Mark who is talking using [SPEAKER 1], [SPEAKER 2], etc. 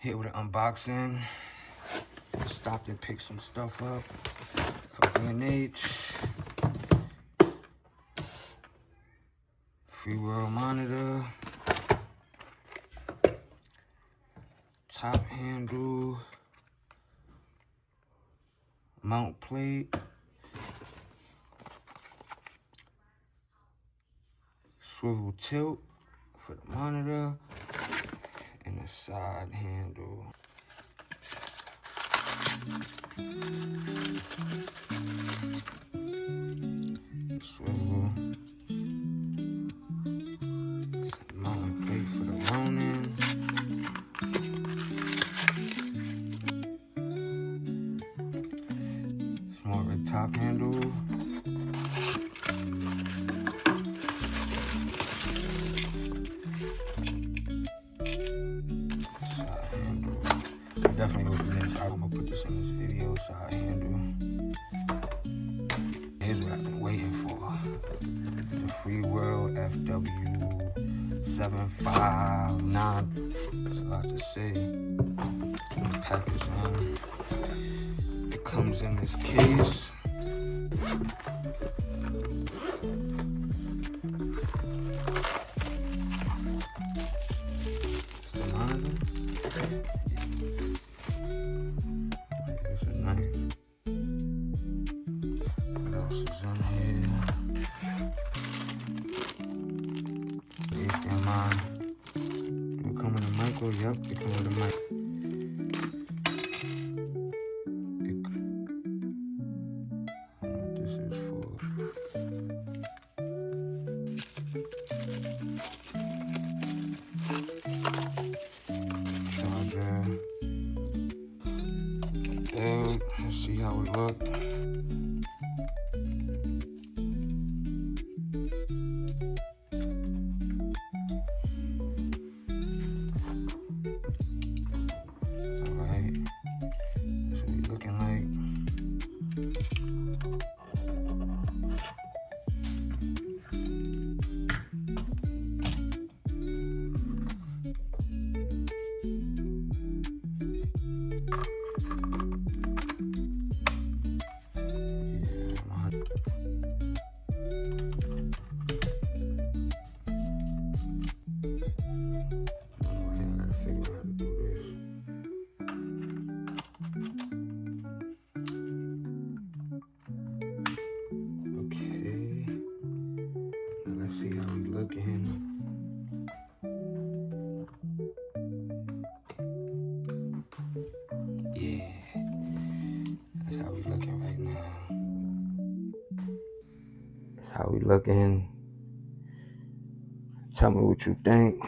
[SPEAKER 1] Here with an unboxing. Stopped and picked some stuff up for B&H. FeelWorld monitor. Top handle. Mount plate. Swivel tilt for the monitor. And a side handle. Swivel. Mountain plate for the Ronin. SmallRig top handle. Side handle. I definitely will do this. I'm gonna put this in this video. Side handle. Here's what I've been waiting for. It's the FeelWorld FW759. That's a lot to say. The package, man. It comes in this case. It's the monitor. This is nice. What else is in here? HDMI. Do it come with a micro? Yep, it comes with a mic. I don't know what this is for. Charger. Let's see how it looks. Alright. That's what we looking like. Let's see how we looking. Yeah, that's how we looking right now. That's how we looking. Tell me what you think.